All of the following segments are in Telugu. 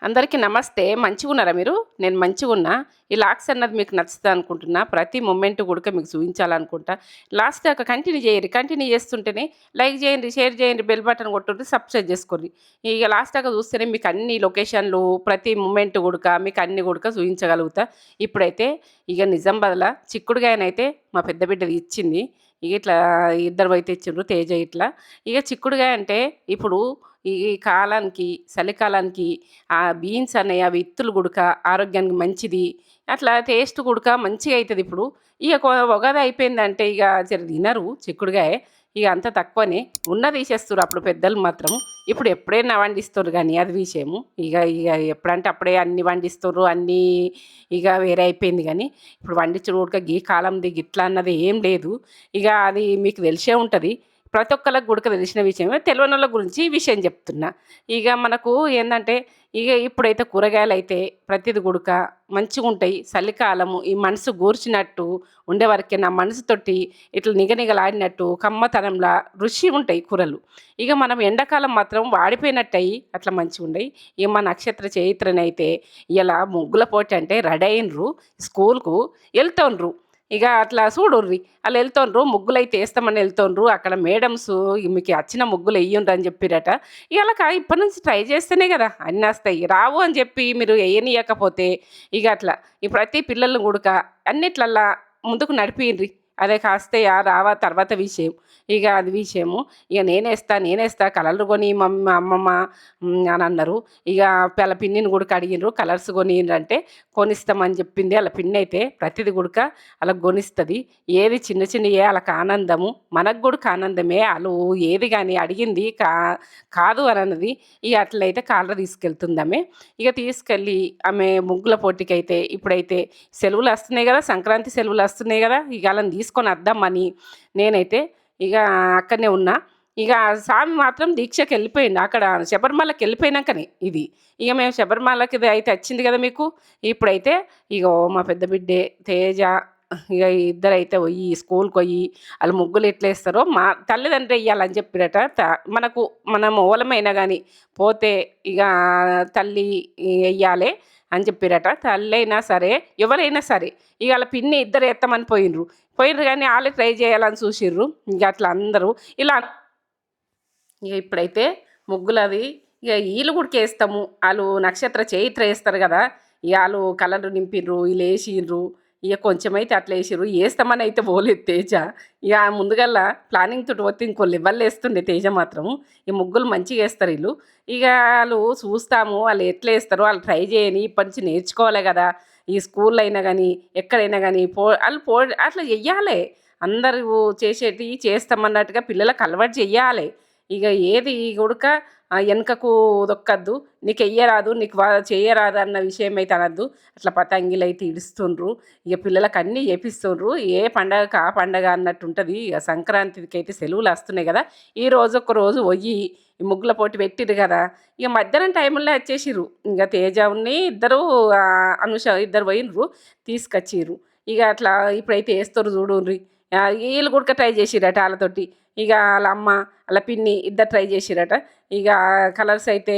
అందరికీ నమస్తే. మంచిగున్నారా మీరు? నేను మంచిగున్నా. ఈ లాక్స్ అన్నది మీకు నచ్చుతదనుకుంటున్నా. ప్రతి మొమెంట్ గూడా మీకు చూయించాలనుకుంటా. లాస్ట్ దాకా కంటిన్యూ జేయండి. కంటిన్యూ చేస్తుంటేనే లైక్ జేయండి, షేర్ జేయండి, బెల్ బటన్ కొట్టుండ్రి, సబ్స్క్రైబ్ జేసుకోర్రి. ఇగ లాస్ట్ దాకా చూస్తేనే మీకు అన్ని లొకేషన్‌లు, ప్రతి మొమెంట్ గూడక మీకు అన్నీ గూడక చూయించగలుగుతా. ఇప్పుడైతే ఇగ నిజామాబాద్‌ల చిక్కుడుగాయనైతే మా పెద్ద బిడ్డది ఇచ్చింది. ఇగ ఇట్లా ఇద్దరివైతే ఇచ్చిండ్రు తేజ ఇట్లా. ఇగ చిక్కుడుగాయ అంటే ఇప్పుడు ఈ కాలానికి, చలికాలానికి బీన్స్ అనేయి అవి ఇత్తులు గుడక ఆరోగ్యానికి మంచిది. అట్లా టేస్ట్ గుడక మంచిగా అయితదిప్పుడు. ఇగ ఉగాది అయిపోయిందంటే ఇగ జర తినరు చిక్కుడుగాయ. ఇగ అంత తక్కువనే. తీసేస్తుర్రు అప్పుడు పెద్దలు మాత్రం. ఇప్పుడు ఎప్పుడైనా వండిస్తుర్రు గానీ అది విషయము. ఇగ ఇగ ఎప్పుడంటే అప్పుడే అన్నీ వండిస్తుర్రు. అన్నీ ఇగ వేరే అయిపోయింది గానీ, ఇప్పుడు వండించుడు ఉడక గీ కాలంది గిట్లా అన్నది ఏం లేదు. ఇగ అది మీకు తెలిసే ఉంటది. ప్రతి ఒక్కళ్ళకి గుడక తెలిసిన విషయమే. తెలవనోళ్ళ గురించి ఈ విషయం చెప్తున్నా. ఇగ మనకు ఏందంటే ఇగ ఇప్పుడైతే కూరగాయలైతే ప్రతిది గుడక మంచిగుంటాయి. చలికాలము ఈ మనసు గూర్చినట్టు ఉండేవరకే నా మనసుతోటి ఇట్లా నిగనిగలాడినట్టు కమ్మతనంలా రుచి ఉంటాయి కూరలు. ఇగ మనం ఎండాకాలం మాత్రం వాడిపోయినట్టయి అట్లా మంచిగుండయి. ఇగ మా నక్షత్ర చైత్రనైతే ఇయాల ముగ్గుల పోటీ అంటే రెడీ అయిండ్రు. స్కూల్‌కు ఎళ్తుండ్రు. ఇగ అట్లా చూడుర్రి. ఆళ్ళెళ్తుండ్రు ముగ్గులైతే ఏస్తామని ఎళ్తుండ్రు. అక్కడ మేడమ్సు మీకు అచ్చిన ముగ్గులెయ్యుండ్రి అని చెప్పిర్రట. ఇయాలక ఇప్పటి నుంచి ట్రై చేస్తేనే కదా అన్నొస్తాయి. రావు అని చెప్పి మీరు ఎయ్యనీయకపోతే ఇగ అట్లా ఈ ప్రతి పిల్లలను గుడక అన్నిట్లల్లా ముందుకు నడిపియండ్రి. అదే కాస్తయా రావా తర్వాత విషయం. ఇగ అది విషయము. ఇగ నేనేస్తా కలర్లు కొని అమ్మమ్మ అని అన్నారు. ఇగ ఆళ్ళ పిన్నిని గుడక అడిగిండ్రు కలర్స్ కొనియండ్రంటే కొనిస్తామని చెప్పింది. ఆళ్ళ పిన్నయితే ప్రతిది గుడక ఆళ్ళకి గొనిస్తది. ఏది చిన్న చిన్నయే ఆళ్ళకి ఆనందము. మనకు గూడా ఆనందమే. ఆళ్ళు ఏది గాని అడిగింది కాదు అనన్నది. ఇగ అట్లయితే కార్‌లో తీసుకెళ్తుందామె. ఇగ తీసుకెళ్ళి ఆమె ముగ్గుల పోటీకైతే ఇప్పుడైతే సెలవులస్తున్నాయి గదా! సంక్రాంతి సెలవులస్తున్నాయి గదా! ఇగ ఆళ్ళని తీసుకొని వద్దామని నేనైతే ఇగ అక్కడనే ఉన్నా. ఇగ స్వామి మాత్రం దీక్షకెళ్ళిపోయిండు. అక్కడ శబరిమలకెళ్ళిపోయినంకనే ఇది. ఇగ మేము శబరిమలకిది అయితే వచ్చింది గదా మీకు. ఇప్పుడైతే ఇగో మా పెద్ద బిడ్డే తేజ ఇగ ఇద్దరైతే పొయ్యి స్కూల్‌కొయ్యి ఆళ్ళు ముగ్గులు ఎట్లేస్తారో మా తల్లిదండ్రులే ఎయ్యాలని చెప్పిరట. మనకు మనం ఓలమైనా గాని పోతే ఇగ తల్లి ఎయ్యాలే అని చెప్పిరట. తల్లైనా సరే, ఎవరైనా సరే. ఇగ ఆళ్ళ పిన్ని ఇద్దరు ఎత్తమని పోయిండ్రు గానీ ఆళ్ళే ట్రై చేయాలని చూసిర్రు. ఇగ అట్లా అందరూ ఇలా ఇగ ఇప్పుడైతే ముగ్గులది ఇగ ఈళ్ళు గూడాకేస్తాము. ఆళ్ళు నక్షత్ర చైత్ర ఏస్తారు గదా! ఇగ ఆళ్ళు కలర్లు నింపిర్రు, ఈళ్ళేసిండ్రు. ఇగ కొంచెమైతే అట్లా ఏసిర్రు. ఏస్తామనయితే పోలేదు తేజ. ఇగ ముందుగల్ల ప్లానింగ్ తోటి పోతే ఇంకో లెవెల్‌లో తేజ మాత్రం. ఈ ముగ్గులు మంచిగేస్తారు ఈళ్ళు. ఇగ ఆళ్ళు చూస్తాము ఆళ్ళు ఎట్లేస్తారో ఆళ్ళు ట్రై చేయని ఇప్పటి నుంచి నేర్చుకోవాలి గదా! ఈ స్కూల్‌లో అయినా గాని, ఎక్కడైనా గాని ఆళ్ళు అట్లా ఎయ్యాలే. అందరూ చేసేటియి చేస్తామన్నట్టుగా పిల్లలకు అలవాటు చెయ్యాలే. ఇగ ఏది గుడక ఎనకకు దొక్కద్దు. నీకెయ్యరాదు, నీకు చెయ్యరాదు అన్న విషయమైతే అనద్దు. అట్లా పతంగిలైతే ఇడుస్తుండ్రు. ఇగ పిల్లలకన్నీ చేపిస్తుండ్రు. ఏ పండగకి ఆ పండగ అన్నట్టుంటది. ఇగ సంక్రాంతికైతే సెలవులస్తున్నాయి గదా! ఈ రోజు ఒక రోజు పొయ్యి ఈ ముగ్గుల పోటీ పెట్టిర్రు గదా! ఇగ మధ్యాహ్నం టైముల్లో వచ్చేసిర్రు. ఇంగ తేజ ఇద్దరు అనుష ఇద్దరు పోయిండ్రు తీసుకొచ్చిర్రు. ఇగ అట్లా ఇప్పుడైతే ఏస్తుర్రు చూడుండ్రి. ఈళ్ళు గుడక ట్రై చేసిర్రట ఆళ్ళతోటి. ఇగ ఆళ్ళమ్మ, ఆళ్ళ పిన్ని ఇద్దరు ట్రై చేసిర్రట. ఇగ కలర్స్ అయితే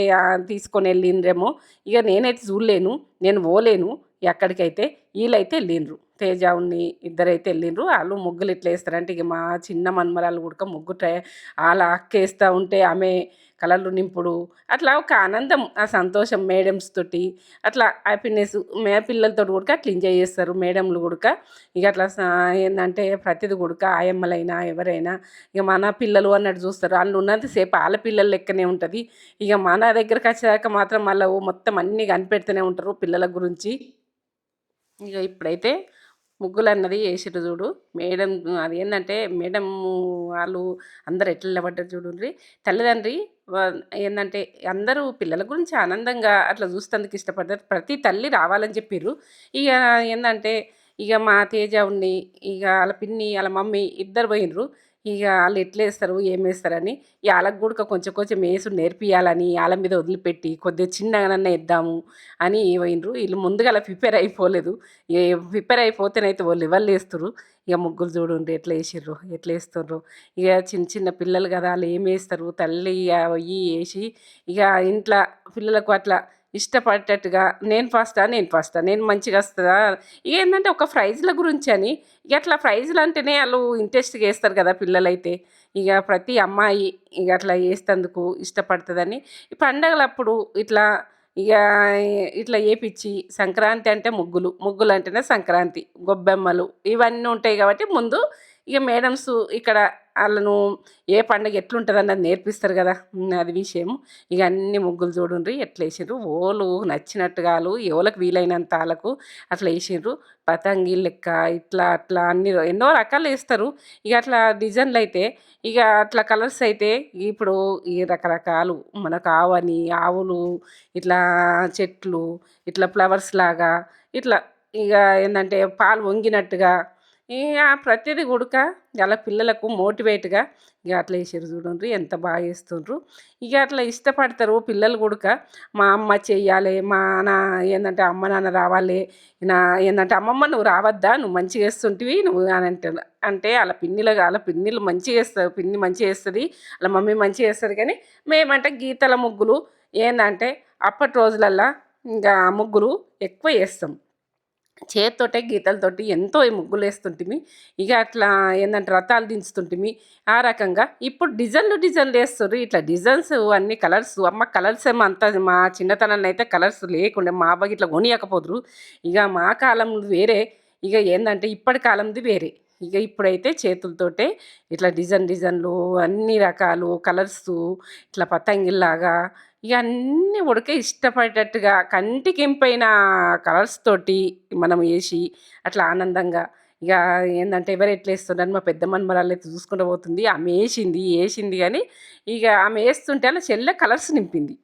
తీసుకొనెళ్ళిండ్రేమో. ఇగ నేనైతే చూడలేను. నేను పోలేను ఎక్కడికైతే. ఈళ్ళైతే ఎళ్ళిండ్రు. తేజ, ఇద్దరైతే ఎళ్ళిండ్రు. ఆళ్ళు ముగ్గులు ఎట్లా ఏస్తారంటే ఇగ మా చిన్న మనుమరాలు గుడక ముగ్గు ఆళ్ళ అక్కేస్తా ఉంటే ఆమె కలర్లు నింపుడు. అట్లా ఒక ఆనందం, ఆ సంతోషం మేడమ్స్ తోటి. అట్లా హ్యాపీనెస్ పిల్లలతోటి గుడక అట్లా ఎంజాయ్ చేస్తారు మేడమ్‌లు గుడక. ఇగ అట్లా ఏందంటే ప్రతిది గుడక ఆయమ్మలైనా ఎవరైనా ఇగ మన పిల్లలు అన్నట్టు చూస్తారు. ఆళ్ళు ఉన్నంత సేపు ఆళ్ళ పిల్లల లెక్కనే ఉంటది. ఇగ మన దగ్గరకొచ్చేదాకా మాత్రం మళ్ళా మొత్తం అన్నీ కనిపెడుతూనే ఉంటారు పిల్లల గురించి. ఇగ ఇప్పుడైతే ముగ్గులన్నది ఏసిర్రు చూడు. మేడం అదేందంటే మేడము వాళ్ళు అందరూ ఎట్లా నిలబడ్డారు చూడుండ్రి. తల్లిదండ్రి వ ఏందంటే అందరూ పిల్లల గురించి ఆనందంగా అట్లా చూస్తందుకు ఇష్టపడ్డారు. ప్రతి తల్లి రావాలని చెప్పిర్రు. ఇగ ఏందంటే ఇగ మా తేజ ఇగ ఆళ్ళ పిన్ని, ఆళ్ళ మమ్మీ ఇద్దరు పోయిండ్రు. ఇగ ఆళ్ళు ఎట్లేస్తారు, ఏమేస్తారని ఇగ ఆళ్ళకి గూడక కొంచెం కొంచెం యేసుడు నేర్పియాలని ఆళ్ళ మీద వదిలిపెట్టి కొద్దిగా చిన్నగానన్నా ఏద్దాము అని పోయిండ్రు. ఈళ్ళు ముందుగాల ప్రిపేర్ అయిపోలేదు. ప్రిపేర్ అయిపోతేనైతే ఓ లెవెల్‌లో ఇగ ముగ్గులు చూడుండ్రి ఎట్లా ఏసిర్రో, ఎట్లా ఏస్తుర్రో. ఇగ చిన్న చిన్న పిల్లలు గదా! ఆళ్ళేమేస్తారు తల్లి పొయ్యి ఏసి ఇగ ఇంట్ల పిల్లలకు అట్లా ఇష్టపడేటట్టుగా నేను ఫస్టా నేను మంచిగా వస్తుందా ఏంటంటే ఒక ప్రైజ్ల గురించి అని ఇక అట్లా ప్రైజ్లు అంటేనే వాళ్ళు ఇంట్రెస్ట్గా వేస్తారు కదా పిల్లలైతే ఇక ప్రతి అమ్మాయి ఇక అట్లా వేస్తేందుకు ఇష్టపడుతుందని ఈ పండగలప్పుడు ఇట్లా ఇక ఇట్లా వేపించి సంక్రాంతి అంటే ముగ్గులు ముగ్గులు అంటేనే సంక్రాంతి గొబ్బెమ్మలు ఇవన్నీ ఉంటాయి కాబట్టి ముందు ఇక మేడమ్స్ ఇక్కడ వాళ్ళను ఏ పండుగ ఎట్లుంటుంది అన్నది నేర్పిస్తారు కదా అది విషయం ఇక అన్ని ముగ్గులు చూడండి ఎట్లా వేసిండ్రు ఓలు నచ్చినట్టుగాలు ఎవరికి వీలైనంత వాళ్ళకు అట్లా వేసిండ్రు పతంగి లెక్క ఇట్లా అట్లా అన్ని ఎన్నో రకాలు వేస్తారు ఇక అట్లా డిజైన్లు అయితే ఇక అట్లా కలర్స్ అయితే ఇప్పుడు ఈ రకరకాలు మనకు ఆవని ఆవులు ఇట్లా చెట్లు ఇట్లా ఫ్లవర్స్ లాగా ఇట్లా ఇక ఏంటంటే పాలు వంగినట్టుగా ఇక ప్రతిదీ కూడక అలా పిల్లలకు మోటివేట్గా ఇక అట్లా వేసారు చూడండి ఎంత బాగా వేస్తుండ్రు ఇక అట్లా ఇష్టపడతారు పిల్లలు కూడక మా అమ్మ చెయ్యాలి మా నా ఏంటంటే అమ్మ నాన్న రావాలి నా ఏంటంటే అమ్మమ్మ నువ్వు రావద్దా నువ్వు మంచిగా వేస్తుంటివి నువ్వు అని అంటారు అంటే వాళ్ళ పిన్నిలు మంచిగా వేస్తారు పిన్ని మంచిగా వేస్తుంది వాళ్ళ మమ్మీ మంచిగా వేస్తుంది కానీ మేమంటే గీతల ముగ్గులు ఏంటంటే అప్పటి రోజులల్లో ఇంకా ముగ్గులు ఎక్కువ వేస్తాం చేత్తోటే గీతలతోటి ఎంతో ఈ ముగ్గులు వేస్తుంటిమి ఇక అట్లా ఏంటంటే రథాలు దించుతుంటిమి ఆ రకంగా ఇప్పుడు డిజైన్లు వేస్తారు ఇట్లా డిజైన్స్ అన్ని కలర్స్ అమ్మ కలర్స్ ఏమో అంత మా చిన్నతనాన్ని అయితే కలర్స్ లేకుండే మా అబ్బాయి ఇట్లా కొనియకపోదురు ఇక మా కాలం వేరే ఇక ఏంటంటే ఇప్పటి కాలంది వేరే ఇక ఇప్పుడైతే చేతులతోటే ఇట్లా డిజైన్లు అన్ని రకాలు కలర్స్ ఇట్లా పతంగిల్లాగా ఇక అన్నీ ఉడక ఇష్టపడేటట్టుగా కంటికింపైన కలర్స్ తోటి మనం వేసి అట్లా ఆనందంగా ఇక ఏంటంటే ఎవరు ఎట్లా వేస్తుండని మా పెద్ద మనమరాలు అయితే చూసుకుంటూ పోతుంది ఆమె వేసింది కానీ ఇక ఆమె వేస్తుంటే అలా చెల్లె కలర్స్ నింపింది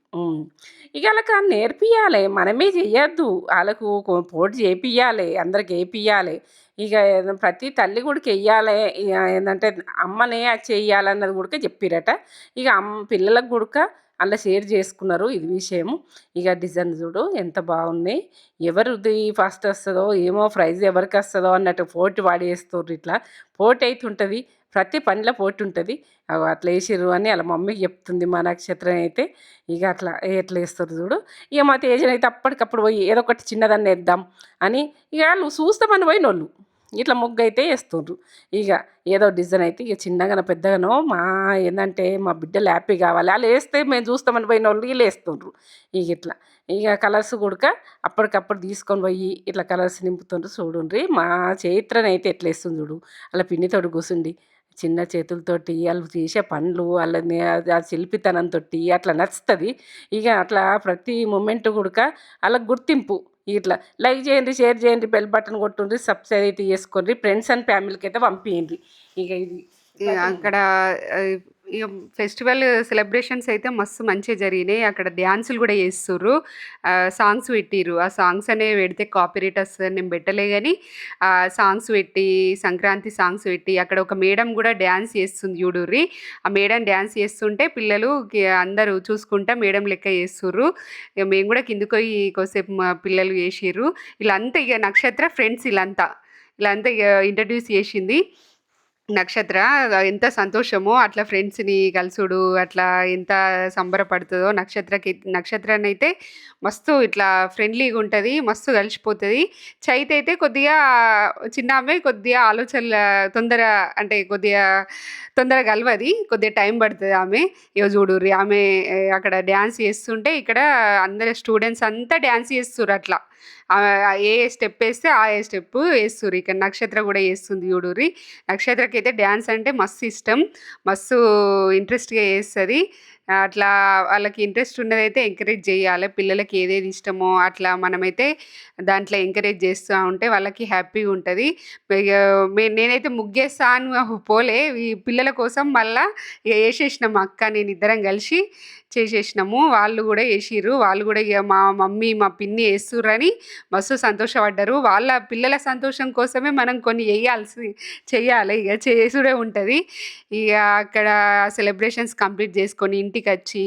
ఇక వాళ్ళకి నేర్పియాలి మనమే చెయ్యొద్దు వాళ్ళకు పోటీ చేపియాలి అందరికి వేపియాలి ఇక ప్రతి తల్లి కూడా వెయ్యాలి ఇక ఏంటంటే అమ్మనే అది చెయ్యాలన్నది కూడా చెప్పిరట ఇక పిల్లలకు కూడా అలా షేర్ చేసుకున్నారు ఇది విషయం ఇక డిజైన్ చూడు ఎంత బాగున్నాయి ఎవరిది ఫస్ట్ వస్తుందో ఏమో ప్రైజ్ ఎవరికి వస్తుందో అన్నట్టు పోటీ వాడేస్తారు ఇట్లా పోటీ అయితే ఉంటుంది ప్రతి పనిలో పోటీ ఉంటుంది అట్లా వేసిర్రు అని వాళ్ళ మమ్మీకి చెప్తుంది మా నక్షత్రం అయితే ఇక అట్లా ఎట్లా వేస్తారు చూడు ఇక మా తేజన్ అయితే అప్పటికప్పుడు పోయి ఏదో ఒకటి చిన్నదాన్ని వేద్దాం అని ఇక వాళ్ళు చూస్తామని పోయిన వాళ్ళు ఇట్లా ముగ్గు అయితే వేస్తుండ్రు ఇక ఏదో డిజైన్ అయితే ఇక చిన్నగానో పెద్దగానో మా ఏంటంటే మా బిడ్డలు హ్యాపీ కావాలి వాళ్ళు వేస్తే మేము చూస్తామని పోయిన వాళ్ళు వీళ్ళు వేస్తుండ్రు ఇక ఇట్లా ఇక కలర్స్ కూడా అప్పటికప్పుడు తీసుకొని పోయి ఇట్లా కలర్స్ నింపుతుండ్రు చూడుండ్రి మా చైత్రని అయితే ఎట్లా వేస్తుంది చూడు అలా పిన్నితోటి కూర్చుండి చిన్న చేతులతోటి వాళ్ళు చేసే పనులు వాళ్ళని ఆ శిల్పితనంతో అట్లా నచ్చుతుంది ఇక అట్లా ప్రతి మూమెంట్ కూడా వాళ్ళకి గుర్తింపు ఇట్లా లైక్ చేయండి షేర్ చేయండి బెల్ బటన్ కొట్టుండ్రి సబ్స్క్రైబ్ అయితే చేసుకోండి ఫ్రెండ్స్ అండ్ ఫ్యామిలీకి అయితే పంపించండి ఇక ఇది అక్కడ ఇక ఫెస్టివల్ సెలబ్రేషన్స్ అయితే మస్తు మంచిగా జరిగినాయి అక్కడ డ్యాన్సులు కూడా చేస్తుర్రు సాంగ్స్ పెట్టిర్రు ఆ సాంగ్స్ అనేవి పెడితే కాపీరైట్ వస్తుంది నేను పెట్టలే కానీ ఆ సాంగ్స్ పెట్టి సంక్రాంతి సాంగ్స్ పెట్టి అక్కడ ఒక మేడం కూడా డ్యాన్స్ చేస్తుంది చూడుర్రి ఆ మేడం డ్యాన్స్ చేస్తుంటే పిల్లలు అందరూ చూసుకుంటా మేడం లెక్క చేస్తుర్రు ఇక మేము కూడా కిందకి పోయి కొద్దిసేపు మా పిల్లలు చేసిర్రు వీళ్ళంతా ఇక నక్షత్ర ఫ్రెండ్స్ వీళ్ళంతా ఇక ఇంట్రడ్యూస్ చేసింది నక్షత్ర ఎంత సంతోషమో అట్లా ఫ్రెండ్స్ని కలుసుడు అట్లా ఎంత సంబరపడుతుందో నక్షత్రాన్ని అయితే మస్తు ఇట్లా ఫ్రెండ్లీగా ఉంటుంది మస్తు కలిసిపోతుంది చైత్ అయితే కొద్దిగా చిన్న ఆమె కొద్దిగా ఆలోచనల తొందర అంటే కొద్దిగా తొందరగా కలవది కొద్దిగా టైం పడుతుంది ఆమె ఇక చూడుర్రి ఆమె అక్కడ డ్యాన్స్ చేస్తుంటే ఇక్కడ అందరు స్టూడెంట్స్ అంతా డ్యాన్స్ చేస్తుర్రు అట్లా ఏ స్టెప్ వేస్తే ఆ ఏ స్టెప్ వేస్తుర్రు ఇక్కడ నక్షత్ర కూడా వేస్తుంది చూడుర్రి నక్షత్రకైతే డ్యాన్స్ అంటే మస్తు ఇష్టం మస్తు ఇంట్రెస్ట్గా వేస్తుంది అట్లా వాళ్ళకి ఇంట్రెస్ట్ ఉన్నదైతే ఎంకరేజ్ చేయాలి పిల్లలకి ఏదేది ఇష్టమో అట్లా మనమైతే దాంట్లో ఎంకరేజ్ చేస్తూ ఉంటే వాళ్ళకి హ్యాపీగా ఉంటుంది నేనైతే ముగ్గేస్తా అని పోలే ఈ పిల్లల కోసం మళ్ళీ ఇక వేసేసినాం మా అక్క నేను ఇద్దరం కలిసి చేసేసినాము వాళ్ళు కూడా వేసిర్రు వాళ్ళు కూడా ఇక మా మమ్మీ మా పిన్ని వేస్తుర్రని మస్తు సంతోషపడ్డారు వాళ్ళ పిల్లల సంతోషం కోసమే మనం కొన్ని చెయ్యాలి ఇక చేసుడే ఉంటుంది ఇక అక్కడ సెలబ్రేషన్స్ కంప్లీట్ చేసుకొని ఇంటికి వచ్చి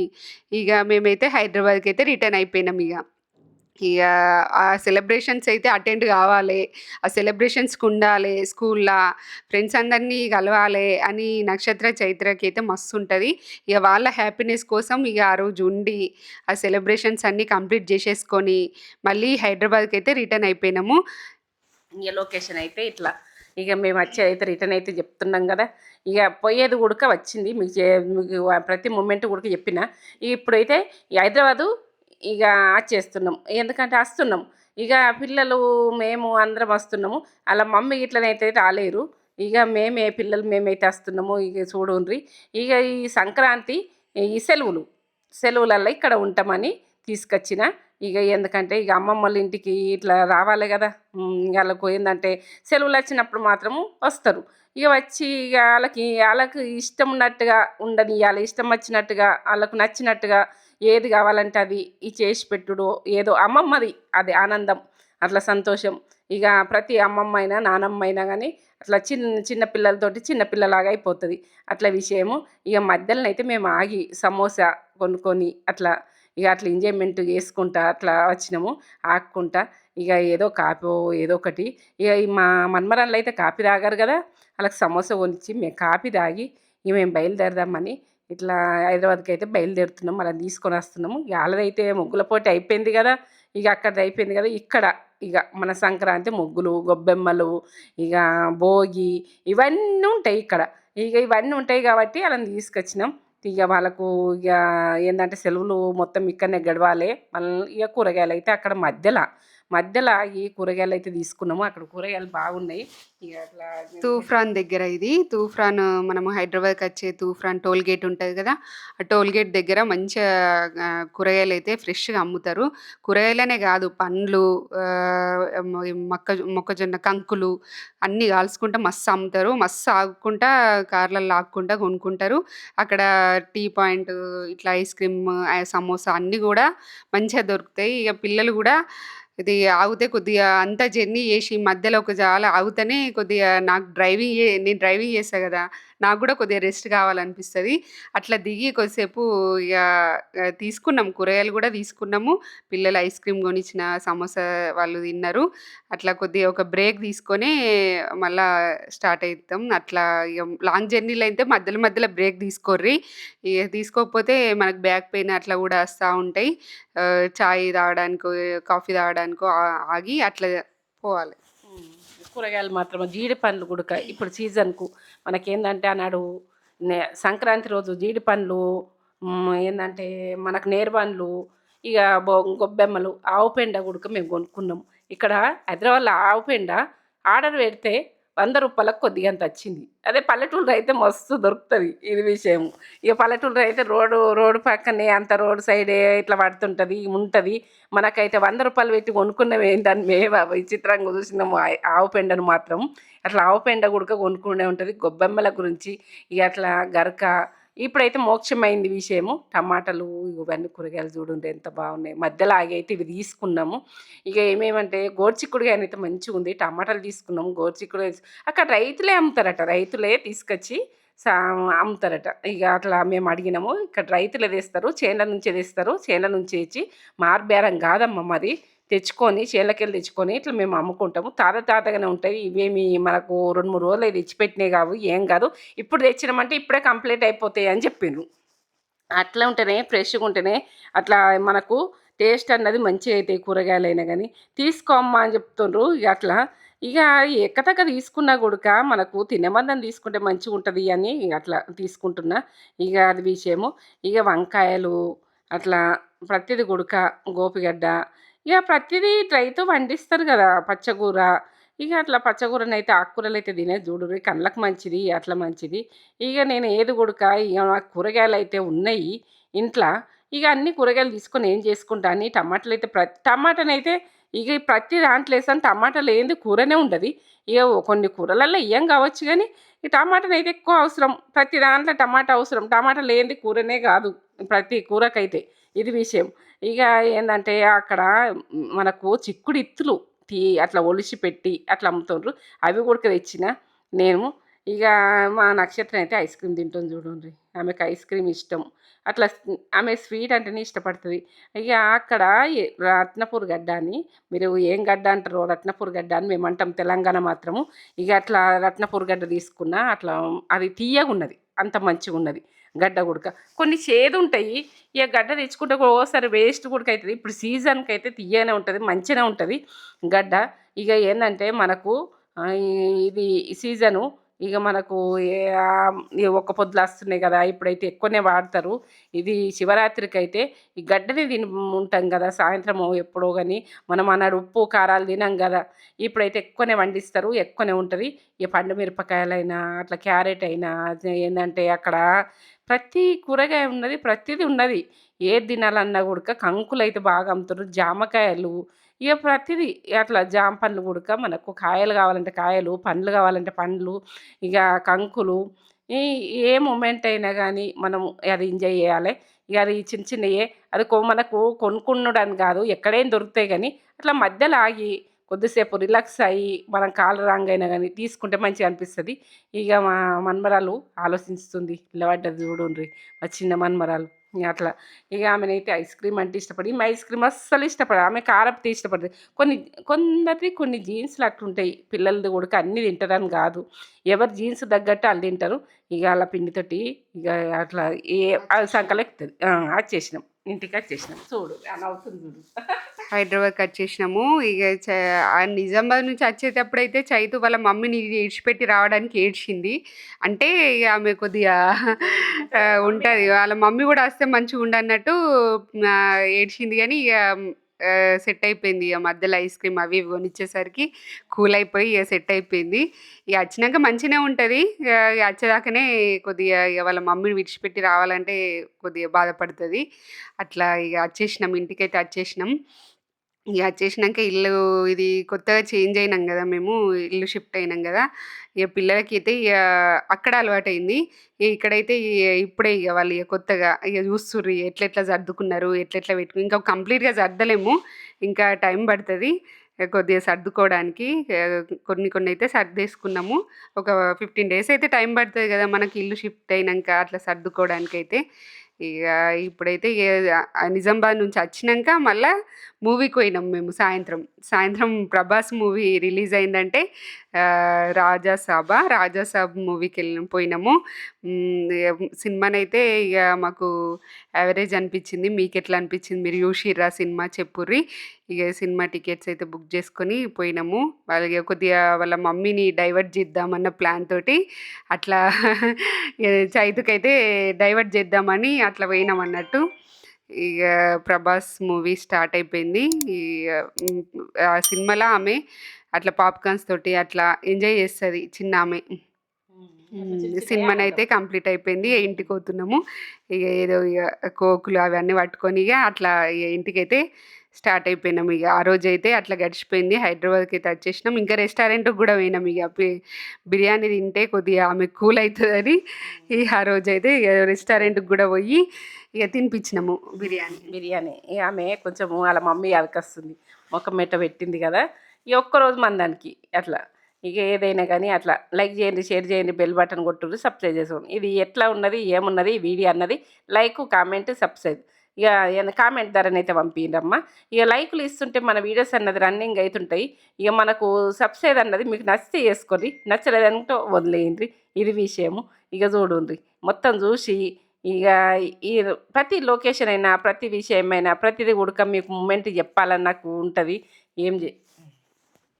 ఇక మేమైతే హైదరాబాద్కి అయితే రిటర్న్ అయిపోయినాం ఇక ఇగ ఆ సెలబ్రేషన్స్ అయితే అటెండ్ కావాలి. ఆ సెలబ్రేషన్స్‌కి ఉండాలి. స్కూల్‌ల ఫ్రెండ్స్ అందరినీ కలవాలే అని నక్షత్ర, చైత్రకైతే మస్తుంటది. ఇగ వాళ్ళ హ్యాపీనెస్ కోసం ఇగ ఆ రోజు ఉండి, ఆ సెలబ్రేషన్స్ అన్నీ కంప్లీట్ చేసేసుకొని, మళ్ళీ హైదరాబాద్‌కైతే రిటర్న్ అయిపోయినాము. ఇక లొకేషన్ అయితే ఇట్లా ఇక మేము వచ్చేదైతే రిటర్న్ అయితే చెప్తున్నాం కదా. ఇక పోయేది కూడా వచ్చింది మీకు ప్రతి మూమెంట్ కూడా చెప్పిన. ఇప్పుడైతే ఈ హైదరాబాదు ఇక వచ్చేస్తున్నాం, ఎందుకంటే వస్తున్నాం. ఇక పిల్లలు మేము అందరం వస్తున్నాము. అలా మమ్మీ ఇట్లనైతే రాలేరు. ఇక మేమే పిల్లలు మేమైతే వస్తున్నాము. ఇక చూడుండ్రి. ఇక ఈ సంక్రాంతి ఈ సెలవులల్లో ఇక్కడ ఉంటామని తీసుకొచ్చిన. ఇక ఎందుకంటే ఇక అమ్మమ్మ వాళ్ళ ఇంటికి ఇట్లా రావాలి కదా. వాళ్ళకు ఏంటంటే సెలవులు వచ్చినప్పుడు మాత్రము వస్తారు. ఇక వచ్చి ఇక వాళ్ళకి ఇష్టం ఉన్నట్టుగా ఉండనియాలి. ఇష్టం వచ్చినట్టుగా వాళ్ళకు నచ్చినట్టుగా ఏది కావాలంటే అది ఈ చేసి పెట్టుడు ఏదో అమ్మమ్మది అది ఆనందం, అట్లా సంతోషం. ఇక ప్రతి అమ్మమ్మ అయినా నానమ్మ అయినా కానీ అట్లా చిన్న చిన్న పిల్లలతోటి చిన్న పిల్లలాగా అయిపోతుంది అట్లా విషయము. ఇక మధ్యలోనైతే మేము ఆగి సమోసా కొనుక్కొని అట్లా ఇక అట్లా ఎంజాయ్మెంట్ చేసుకుంటా అట్లా వచ్చినాము. ఆక్కుంటా ఇక ఏదో కాపీ ఏదో ఒకటి. ఇక ఈ మా మన్మరాళ్ళు అయితే కాపీ తాగారు కదా, వాళ్ళకి సమోసా కొనిచ్చి మేము కాపీ తాగి ఇక మేము బయలుదేరదామని ఇట్లా హైదరాబాద్కి అయితే బయలుదేరుతున్నాం. మనం తీసుకొని వస్తున్నాము. ఇక వాళ్ళదైతే ముగ్గుల పోటీ అయిపోయింది కదా. ఇక అక్కడది అయిపోయింది కదా. ఇక్కడ ఇక మన సంక్రాంతి ముగ్గులు గొబ్బెమ్మలు ఇక భోగి ఇవన్నీ ఉంటాయి ఇక్కడ. ఇక ఇవన్నీ ఉంటాయి కాబట్టి వాళ్ళని తీసుకొచ్చినాం. ఇక వాళ్ళకు ఇక ఏంటంటే సెలవులు మొత్తం ఇక్కడనే గడవాలి. మళ్ళీ ఇక కూరగాయలు అయితే అక్కడ మధ్యలో ఈ కూరగాయలు అయితే తీసుకున్నాము. అక్కడ కూరగాయలు బాగున్నాయి. ఇక అట్లా తూఫ్రాన్ దగ్గర ఇది. తూఫ్రాన్ మనము హైదరాబాద్‌కి వచ్చే తూఫ్రాన్ టోల్ గేట్ ఉంటది కదా. ఆ టోల్ గేట్ దగ్గర మంచిగా కూరగాయలైతే ఫ్రెష్‌గా అమ్ముతారు. కూరగాయలనే కాదు పండ్లు, మొక్కజొన్న కంకులు అన్నీ కాల్చుకుంటా మస్తు అమ్ముతారు. మస్తు ఆగుకుంటా కార్‌లల్లో ఆగుకుంటా కొనుక్కుంటారు. అక్కడ టీ పాయింట్ ఇట్లా ఐస్ క్రీమ్, సమోసా అన్నీ కూడా మంచిగా దొరుకుతాయి. ఇక పిల్లలు కూడా ఇది ఆగితే కొద్దిగా అంతా జర్నీ చేసి మధ్యలో ఒక జాల ఆగితేనే కొద్దిగా నేను డ్రైవింగ్ చేస్తా కదా, నాకు కూడా కొద్దిగా రెస్ట్ కావాలనిపిస్తుంది. అట్లా దిగి కొద్దిసేపు ఇక తీసుకున్నాం, కూరగాయలు కూడా తీసుకున్నాము. పిల్లలు ఐస్ క్రీమ్ కొనిచ్చిన, సమోసా వాళ్ళు తిన్నారు. అట్లా కొద్దిగా ఒక బ్రేక్ తీసుకొని మళ్ళా స్టార్ట్ అవుతాం. అట్లా ఇక లాంగ్ జర్నీలో అయితే మధ్యలో మధ్యలో బ్రేక్ తీసుకోర్రి. ఇక తీసుకోకపోతే మనకు బ్యాక్ పెయిన్ అట్లా కూడా వస్తూ ఉంటాయి. చాయ్ తాగడానికో, కాఫీ తాగడానికో ఆగి అట్లా పోవాలి. కూరగాయలు మాత్రం జీడి పండ్లు కూడా ఇప్పుడు సీజన్కు మనకేందంటే ఆనాడు సంక్రాంతి రోజు జీడి పండ్లు, ఏంటంటే మనకు నేర్బండ్లు, ఇక గొబ్బెమ్మలు, ఆవు పెండ కూడా మేము కొనుక్కున్నాము. ఇక్కడ హైదరాబాద్లో ఆవు పెండ ఆర్డర్ పెడితే 100 రూపాయలకు కొద్దిగంత వచ్చింది. అదే పల్లెటూరులో అయితే మస్తు దొరుకుతుంది ఇది విషయం. ఇక పల్లెటూరులో అయితే రోడ్డు పక్కనే అంత రోడ్ సైడే ఇట్లా పడుతుంటుంది ఉంటుంది. మనకైతే 100 రూపాయలు పెట్టి కొనుక్కున్నవి ఏంటని మేము విచిత్రంగా చూసినాము ఆవు పెండను మాత్రం. అట్లా ఆవు పెండ కూడా కొనుక్కునే ఉంటుంది. గొబ్బెమ్మల గురించి ఇక అట్లా గరక ఇప్పుడైతే మోక్షమైంది విషయము. టమాటాలు ఇవన్నీ కూరగాయలు చూడండి ఎంత బాగున్నాయి. మధ్యలో ఆగి అయితే ఇవి తీసుకున్నాము. ఇక ఏమేమంటే గోరుచిక్కుడుకాయ అయితే మంచిగా ఉంది. టమాటాలు తీసుకున్నాము. గోరుచిక్కుడుకాయ అక్కడ రైతులే అమ్ముతారట, రైతులే తీసుకొచ్చి సా అమ్ముతారట. ఇక అట్లా మేము అడిగినాము. ఇక్కడ రైతులే తెస్తారు, చేనుల నుంచే తెస్తారు. చేనుల నుంచి తెచ్చి మార్బేరం కాదమ్మ మరి, తెచ్చుకొని చేనులకెళ్ళి తెచ్చుకొని ఇట్లా మేము అమ్ముకుంటాము. తాతగానే ఉంటాయి ఇవేమి మనకు 2-3 రోజులు తెచ్చిపెట్టినాయి కావు, ఏం కాదు. ఇప్పుడు తెచ్చినామంటే ఇప్పుడే కంప్లీట్ అయిపోతాయి అని చెప్పిండ్రు. అట్లా ఉంటేనే ఫ్రెష్గా ఉంటేనే అట్లా మనకు టేస్ట్ అన్నది మంచిగా అవుతాయి కూరగాయలైనా కానీ. తీసుకోమ్మా అని చెప్తుండ్రు. ఇక అట్లా ఇక ఎక్కతక్క తీసుకున్నా కూడా మనకు తినేమందం తీసుకుంటే మంచిగా ఉంటుంది అని అట్లా తీసుకుంటున్నా. ఇక అది విషయము. ఇక వంకాయలు అట్లా ప్రతిది గోపిగడ్డ ఇక ప్రతిదీ రైతు పండిస్తారు కదా. పచ్చకూర ఇక అట్లా పచ్చకూరనైతే ఆకుకూరలు అయితే తినేది చూడుర్రి, కళ్ళకు మంచిది అట్లా మంచిది. ఇక నేను ఏది ఇక నాకు కూరగాయలు అయితే ఉన్నాయి ఇంట్లో. ఇక అన్ని కూరగాయలు తీసుకొని ఏం చేసుకుంటా అని టమాటాలు అయితే టమాటానైతే ఇక ప్రతి దాంట్లో వేసాను. టమాటా లేనిది కూరనే ఉండదు. ఇక కొన్ని కూరలలో ఇయ్యం కావచ్చు కానీ ఈ టమాటానైతే ఎక్కువ అవసరం. ప్రతి దాంట్లో టమాటా అవసరం. టమాటా లేనిది కూరనే కాదు ప్రతి కూరకైతే, ఇది విషయం. ఇక ఏంటంటే అక్కడ మనకు చిక్కుడు ఇత్తులు అట్లా ఒలిచి పెట్టి అట్లా అమ్ముతుండ్రు. అవి కూడా తెచ్చిన నేను. ఇక మా నక్షత్రం అయితే ఐస్ క్రీమ్ తింటుంది చూడండి. ఆమెకు ఐస్ క్రీమ్ ఇష్టం. అట్లా ఆమె స్వీట్ అంటేనే ఇష్టపడుతుంది. ఇక అక్కడ రత్నపూర్ గడ్డ అని, మీరు ఏం గడ్డ అంటారో రత్నపూర్ గడ్డ అని మేము అంటాం తెలంగాణ మాత్రము. ఇక అట్లా రత్నపూర్ గడ్డ తీసుకున్న అట్లా అది తీయగా ఉన్నది, అంత మంచిగా ఉన్నది గడ్డ గుడక. కొన్ని చేదు ఉంటాయి, ఇక గడ్డ తెచ్చుకుంటే ఓసారి వేస్ట్ కూడా అవుతుంది. ఇప్పుడు సీజన్కి అయితే తీయగానే ఉంటుంది, మంచిగానే ఉంటుంది గడ్డ. ఇక ఏంటంటే మనకు ఇది సీజను. ఇక మనకు ఈ ఒక్క పొద్దులు వస్తున్నాయి కదా, ఇప్పుడైతే ఎక్కువనే వాడతారు. ఇది శివరాత్రికి అయితే ఈ గడ్డని తిని ఉంటాం కదా సాయంత్రం ఎప్పుడో. కానీ మనం అన్నాడు ఉప్పు కారాలు తినాం కదా, ఇప్పుడైతే ఎక్కువనే వండిస్తారు, ఎక్కువనే ఉంటుంది. ఈ పండు మిరపకాయలైనా అట్లా క్యారెట్ అయినా ఏంటంటే అక్కడ ప్రతి కూరగాయ ఉన్నది, ప్రతిదీ ఉన్నది. ఏది తినాలన్నా కూడా కంకులు అయితే బాగా అమ్ముతారు, జామకాయలు, ఇక ప్రతిదీ అట్లా జామ పండ్లు కూడా మనకు కాయలు కావాలంటే కాయలు, పండ్లు కావాలంటే పండ్లు, ఇక కంకులు. ఈ ఏ మూమెంట్ అయినా కానీ మనం అది ఎంజాయ్ చేయాలి. ఇక అది చిన్న చిన్నయే, అది మనకు కొనుక్కున్నాడని కాదు, ఎక్కడైనా దొరుకుతాయి. కానీ అట్లా మధ్యలో ఆగి కొద్దిసేపు రిలాక్స్ అయ్యి మనం కాలు రాంగైనా కానీ తీసుకుంటే మంచిగా అనిపిస్తుంది. ఇక మా మన్మరాలు ఆలోచిస్తుంది, నిలబడ్డది చూడండి మా చిన్న మన్మరాలు. అట్లా ఇక ఆమెనైతే ఐస్ క్రీమ్ అంటే ఇష్టపడి, ఈమె ఐస్ క్రీమ్ అస్సలు ఇష్టపడదు. ఆమె కారపు ఇష్టపడుతుంది. కొన్ని జీన్స్లు అట్లుంటాయి, పిల్లలది కూడా అన్నీ తింటారని కాదు, ఎవరు జీన్స్ తగ్గట్టు వాళ్ళు తింటారు. ఇక అలా పిండితోటి ఇక అట్లా ఏ సంకలెక్కుతుంది. వచ్చేసినాం, ఇంటికి వచ్చేసినాం చూడు అని అవుతుంది చూడు. హైదరాబాద్‌కి వచ్చేసినాము. ఇగ నిజామాబాద్ నుంచి వచ్చేటప్పుడైతే చైతు వాళ్ళ మమ్మీని ఇడిచిపెట్టి రావడానికి ఏడ్చింది. అంటే ఇగ ఆమె కొద్దిగా ఉంటది. వాళ్ళ మమ్మీ గూడా వస్తే మంచిగుండన్నట్టు ఏడ్చింది గానీ ఇగ సెట్ అయిపోయింది. ఇగ మధ్యలో ఐస్ క్రీమ్ అవి ఇవి కొనిచ్చేసరికి కూల్ అయిపోయి ఇగ సెట్ అయిపోయింది. ఇగ వచ్చినాక మంచిగనే ఉంటది. ఇగ వచ్చేదాకానే కొద్దిగా ఇగ వాళ్ళ మమ్మీని విడిచిపెట్టి రావాలంటే కొద్దిగా బాధపడతది. అట్లా ఇగ వచ్చేసినాం, ఇంటికైతే వచ్చేసినాం. ఇగ వచ్చేసినంక ఇల్లు ఇది కొత్తగా చేంజ్ అయినాం గదా! మేము ఇల్లు షిఫ్ట్ అయినాం గదా! ఇగ పిల్లలకైతే అక్కడ అలవాటయింది. ఇక్కడైతే ఇప్పుడే ఇగ వాళ్ళు కొత్తగా చూస్తుర్రు ఎట్లెట్లా సర్దుకున్నారు, ఎట్లెట్లా ఇంకా కంప్లీట్‌గా సర్దలేము. ఇంకా టైం పడతది కొద్దిగా సర్దుకోవడానికి. కొన్నైతే సర్దేసుకున్నాము. ఒక 15 డేస్ అయితే టైం పడతది గదా! మనకి ఇల్లు షిఫ్ట్ అయినంక అట్లా సర్దుకోవడానికైతే. ఇగ ఇప్పుడైతే నిజామాబాద్ నుంచి వచ్చినంక మళ్ళా మూవీకి పోయినాం మేము సాయంత్రం. సాయంత్రం 'ప్రభాస్' మూవీ రిలీజ్ అయిందంటే 'రాజాసాబ్' పోయినాము. సినిమానైతే ఇగ మాకు యావరేజ్ అనిపించింది. మీకెట్లా అనిపించింది? మీరు చూసిర్రా సినిమా చెప్పుర్రి. ఇగ సినిమా టికెట్స్ అయితే బుక్ చేసుకొని పోయినాము. వాళ్ళకి కొద్దిగా వాళ్ళ మమ్మీని డైవర్ట్ చేద్దామన్న ప్లాన్ తోటి అట్లా చైతుకైతే డైవర్ట్ చేద్దామని అట్లా పోయినామన్నట్టు. ఇగ 'ప్రభాస్' మూవీ స్టార్ట్ అయిపోయింది. ఆ సినిమాలో ఆమె అట్లా పాప్‌కార్న్స్ తోటి అట్లా ఎంజాయ్ చేస్తది చిన్నామె. సినిమానైతే కంప్లీట్ అయిపోయింది. ఇంటికి పోతున్నాము. ఇగ ఏదో కోకులు అవన్నీ పట్టుకొని ఇగ అట్లా ఇంటికైతే స్టార్ట్ అయిపోయినాం. ఇగ ఆ రోజైతే అట్లా గడిచిపోయింది. హైదరాబాద్‌కి అయితే వచ్చేసినాం. ఇంకా రెస్టారెంట్‌కి కూడా పోయినాం. ఇగ బిర్యానీ తింటే కొద్దిగా ఆమెకు కూల్ అయితదని ఆ రోజైతే రెస్టారెంట్‌కి కూడా పోయి ఇగ తినిపించినాము బిర్యానీ. ఇక ఆమె కొంచెము వాళ్ళ మమ్మీ అలకస్తుంది, మొఖం మెట్ట పెట్టింది కదా, ఈ ఒక్కరోజు మందానికి అట్లా. ఇక ఏదైనా కానీ అట్లా లైక్ చేయండి, షేర్ చేయండి, బెల్ బటన్ కొట్టుర్రి, సబ్స్క్రైబ్ చేసుకోండి. ఇది ఎట్లా ఉన్నది, ఏమున్నది ఈ వీడియో అన్నది లైక్, కామెంట్, సబ్స్క్రైబ్. ఇక కామెంట్ ధరనైతే పంపించమ్మా. ఇక లైకులు ఇస్తుంటే మన వీడియోస్ అన్నది రన్నింగ్ అవుతుంటాయి. ఇక మనకు సబ్స్క్రైబ్ అన్నది మీకు నచ్చితే చేసుకోండి, నచ్చలేదంటే వదిలేయండి. ఇది విషయము. ఇక చూడండి మొత్తం చూసి ఇక ఈ ప్రతి లొకేషన్ అయినా, ప్రతి విషయమైనా, ప్రతిదీ కూడా మీకు మూమెంట్ చెప్పాలని నాకు ఉంటుంది. ఏం